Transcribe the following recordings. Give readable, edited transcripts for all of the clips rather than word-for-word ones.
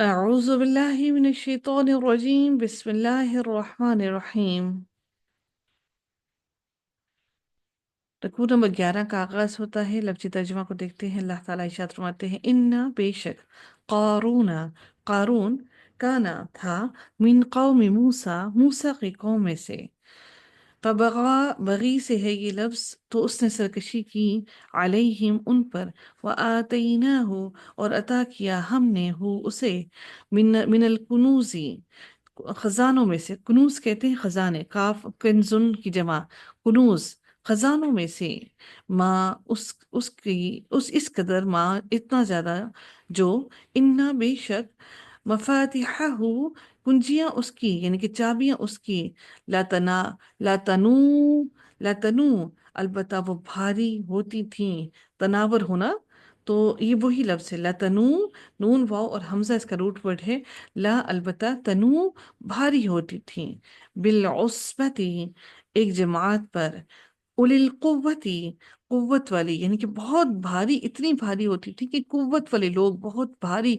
أعوذ بالله من الشيطان الرجيم بسم الله الرحمن الرحیم۔ رکوع نمبر 11 کا آغاز ہوتا ہے۔ لفظی ترجمہ کو دیکھتے ہیں۔ اللہ تعالیٰ ارشاد فرماتے ہیں انا بے شک قارون قارون کانا تھا من قوم موسیٰ موسیٰ کی قوم میں سے۔ فبغا بغی سے ہے یہ لفظ، تو اس نے سرکشی کی، علیہم ان پر، وآتیناہ اور عطا کیا ہم نے ہو اسے، من الکنوزی خزانوں میں سے۔ کنوز کہتے ہیں خزانے، کاف کنزن کی جمع، کنوز خزانوں میں سے، ماں اس قدر، ماں اتنا زیادہ، جو انا بے شک مفاتیحہ کنجیاں اس کی، یعنی کہ چابیاں اس کی، لاتنا لاتنو لاتنو البتہ وہ بھاری ہوتی تھیں، تناور ہونا، تو یہ وہی لفظ ہے لاتنو، نون واو اور حمزہ اس کا روٹ ورڈ ہے، لا البتہ، تنو بھاری ہوتی تھیں، بالعصبتی ایک جماعت پر، اولی القوتی قوت والی، یعنی کہ بہت بھاری، اتنی بھاری ہوتی تھی کہ قوت والے لوگ، بہت بھاری،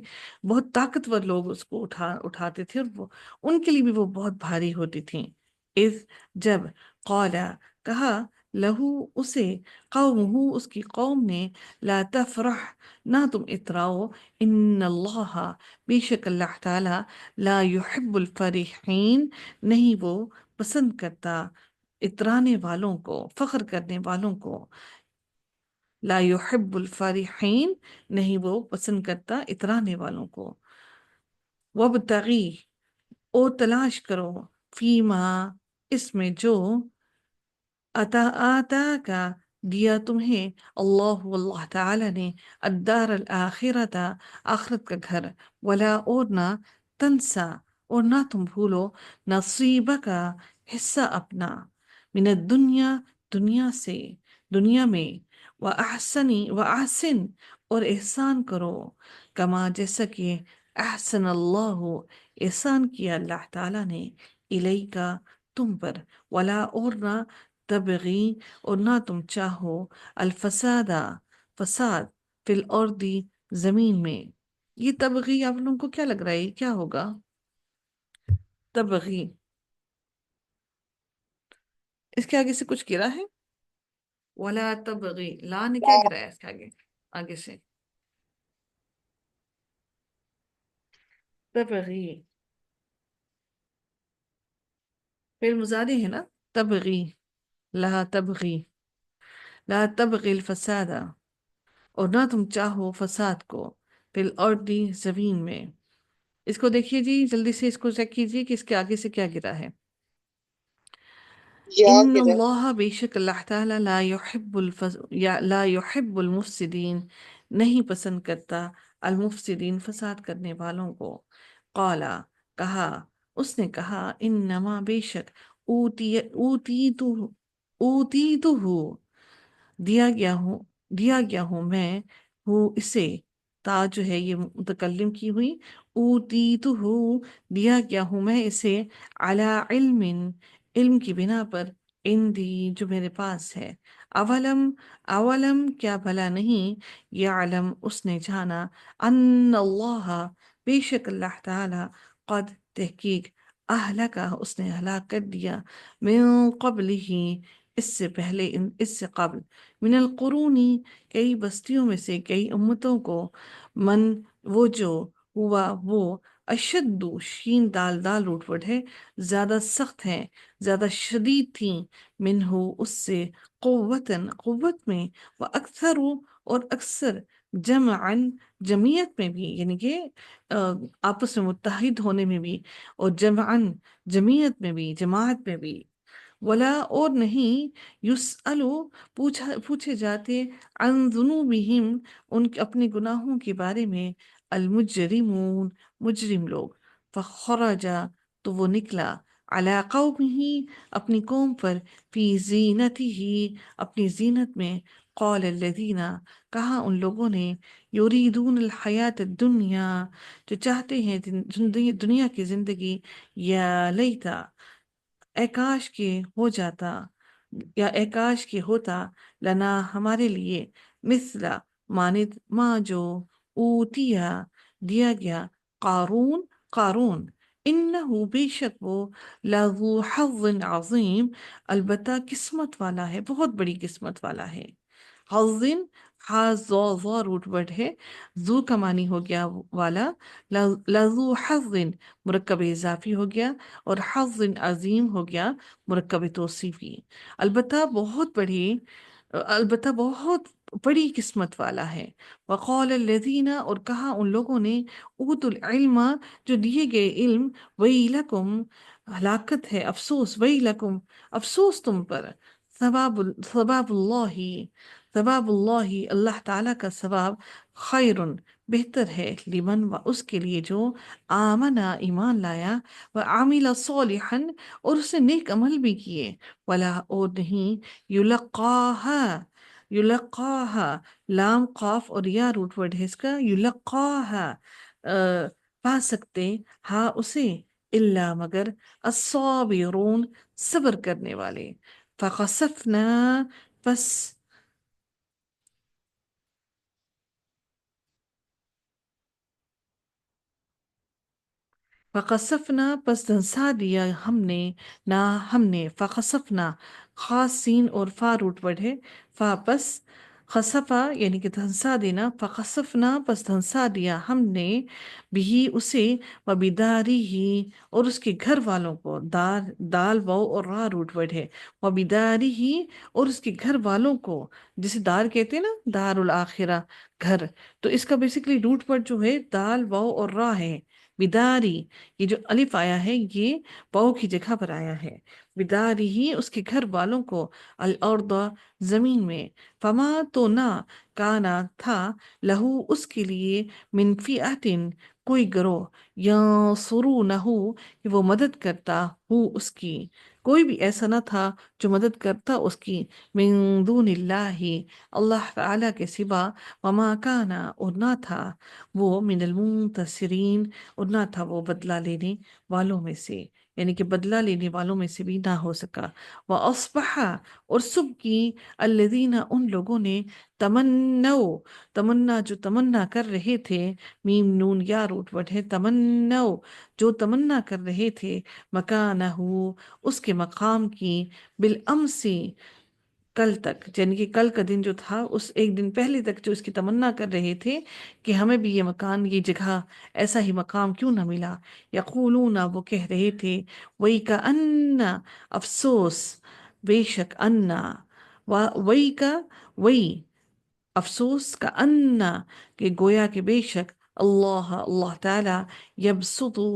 بہت طاقتور لوگ اس کو اٹھاتے تھے، اور ان کے لیے بھی وہ بہت بھاری ہوتی تھیں۔ اذ جب، قالا کہا، لہو اسے، قومہ اس کی قوم نے، لا تفرح نہ تم اتراؤ، ان اللہ بے شک اللہ تعالی، لا يحب الفرحین نہیں وہ پسند کرتا اترانے والوں کو، فخر کرنے والوں کو، لا يحب الفرحین نہیں وہ پسند کرتا اترانے والوں کو۔ وابتغی اور تلاش کرو، فیما اس میں جو، آتا کا دیا تمہیں، اللہ تعالی نے، الدار الآخرت آخرت کا گھر، ولا اور نہ، تنسا اور نہ تم بھولو، نصیبہ کا حصہ اپنا، من الدنیا دنیا سے، دنیا میں، وأحسن اور احسان کرو، کما جیسا کہ، احسن اللہ احسان کیا اللہ تعالیٰ نے، الیکا تم پر، ولا اور نہ، تبغی اور نہ تم چاہو، الفساد فساد، فی الارض زمین میں۔ یہ تبغی آپ لوگوں کو کیا لگ رہا ہے، یہ کیا ہوگا؟ تبغی اس کے آگے سے کچھ گرا ہے؟ ولا تبغی، لا نے کیا گرا ہے اس کے آگے، آگے سے؟ تبغی فعل مضارع ہے نا، تبغی، لا تبغی، لا تبغی الفساد اور نہ تم چاہو فساد کو، فی الارض زمین میں۔ اس کو دیکھیے جی، جلدی سے اس کو چیک کیجیے کہ اس کے آگے سے کیا گرا ہے۔ یا ان کدھر؟ اللہ بے شک اللہ تعالیٰ، لا يحب المفسدین نہیں پسند کرتا، المفسدین فساد کرنے والوں کو۔ قالا کہا، اس نے کہا، انما بے شک، اوتیتو دیا گیا ہوں میں، ہوں اسے، تا جو ہے یہ متکلم کی ہوئی، اوتیتو دیا گیا ہوں میں اسے، علی علم علم کی بنا پر، عندی جو میرے پاس ہے، اولم کیا بھلا نہیں، یعلم اس نے جانا، ان اللہ بے شک اللہ تعالی، قد تحقیق، اہلکا اس نے ہلاک کر دیا، من قبل ہی اس سے پہلے، اس سے قبل، من القرونی کئی بستیوں میں سے، کئی امتوں کو، من وہ جو، ہوا وہ، اشد شین دال دال روٹ ورڈ ہے، زیادہ سخت ہیں، زیادہ شدید تھیں، منہو اس سے، قوتاً قوت میں، وہ اکثر اور اکثر، جمعاً جمعیت میں بھی، یعنی کہ آپس میں متحد ہونے میں بھی، اور جمعاً جمعیت میں بھی، جماعت میں بھی، ولا اور نہیں، یسألو پوچھے جاتے، عن ذنوبہم ان اپنے گناہوں کے بارے میں، المجرمون مجرم لوگ، فخرجا تو وہ نکلا، علی قومہ اپنی قوم پر، فی زینتہ اپنی زینت میں، قال الذین کہا ان لوگوں نے، یریدون الحیات الدنیا جو چاہتے ہیں دنیا کی زندگی، یا لیتا اے کاش کے ہو جاتا، یا اے کاش کے ہوتا، لنا ہمارے لیے، مثلا مانند، ما جو، اوتیا دیا گیا، قارون قارون انہو بے شک وہ لذو حظ عظیم البتہ قسمت والا ہے، بہت بڑی قسمت والا ہے۔ حظن ہا زو زو روٹ ورڈ ہے، زو کا معنی ہو گیا والا، لذو حظن مرکب اضافی ہو گیا، اور حظن عظیم ہو گیا مرکب توصیفی۔ البتہ بہت بڑی، البتہ بہت بڑی قسمت والا ہے۔ وقال الذین، اور کہا ان لوگوں نے، اوت العلم جو دیے گئے علم، ویلکم ہلاکت ہے، افسوس، ویلکم افسوس تم پر، ثواب اللہ، ثواب اللہ اللہ تعالیٰ کا ثواب، خیر بہتر ہے، لمن و اس کے لیے جو آمنا ایمان لایا، وعمل صالحا اور اس نے نیک عمل بھی کیے، ولا اور نہیں، یلقاہا یلقاہا لام قاف اور یا روٹ ورڈ ہے اس کا، یلقاہا پا سکتے ہاں اسے، الا مگر الصابرون صبر کرنے والے۔ فخسفنا پس فخسفنا پس دھنسا دیا ہم نے، نہ ہم نے، فخسفنا خاص سین اور فا روٹ ورڈ ہے، فا پس خسفا یعنی کہ دھنسا دینا، فخسفنا پس دھنسا دیا ہم نے بھی اسے، و بداری ہی اور اس کے گھر والوں کو، دال واو اور را روٹ ورڈ ہے، و بداری ہی اور اس کے گھر والوں کو، جسے دار کہتے ہیں نا، دار الاخرہ گھر، تو اس کا بیسیکلی روٹ ورڈ جو ہے دال واو اور را ہے۔ بداری یہ جو الف آیا ہے یہ واو کی جگہ پر آیا ہے، بداری ہی اس کے گھر والوں کو، الارض زمین میں، فما تو نہ، کانا تھا، لہو اس کے لیے، من فئاتن کوئی گروہ، ینصرونہ کہ وہ مدد کرتا ہو اس کی، کوئی بھی ایسا نہ تھا جو مدد کرتا اس کی، من دون اللہ اللہ تعالیٰ کے سوا، وما کانا اور نہ تھا وہ، من المنتصرین اور نہ تھا وہ بدلہ لینے والوں میں سے، یعنی کہ بدلہ لینے والوں میں سے بھی نہ ہو سکا۔ وَأَصْبَحَ اور صبح کی، الذین ان لوگوں نے، تمنو تمنا جو تمنا کر رہے تھے، میم نون یا روٹ ورڈ ہے، تمنو جو تمنا کر رہے تھے، مکانہ اس کے مقام کی، بالامسی کل تک، یعنی کہ کل کا دن جو تھا، اس ایک دن پہلے تک جو اس کی تمنا کر رہے تھے کہ ہمیں بھی یہ مکان، یہ جگہ، ایسا ہی مقام کیوں نہ ملا، یقولون وہ کہہ رہے تھے، وہی کا ان افسوس، بے شک انا، وہی کا وہی افسوس، کا انا کہ گویا کہ بے شک، اللہ تعالی، یبسطو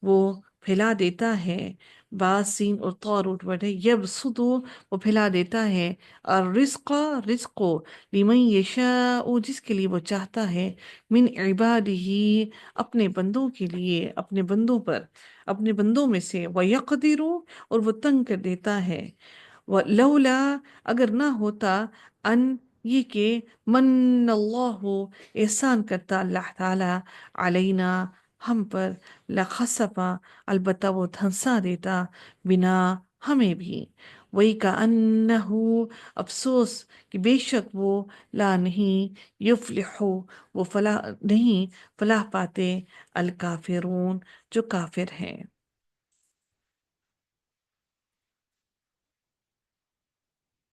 وہ پھیلا دیتا ہے، باسین اور طاروٹ ورڈ ہے، یبسطو وہ پھیلا دیتا ہے، الرزق رزق کو، لمن یشاء جس کے لیے وہ چاہتا ہے، من عبادہ اپنے بندوں کے لیے، اپنے بندوں پر، اپنے بندوں میں سے، ویقدر اور وہ تنگ کر دیتا ہے، لولا اگر نہ ہوتا، ان یہ کہ، من اللہ احسان کرتا اللہ تعالی، علینا ہم پر، لخسفا البتہ وہ دھنسا دیتا، بنا ہمیں بھی، وہی کا انہو افسوس کہ بے شک وہ، لا نہیں، یفلح وہ فلاح نہیں، فلاح پاتے، الکافرون جو کافر ہیں۔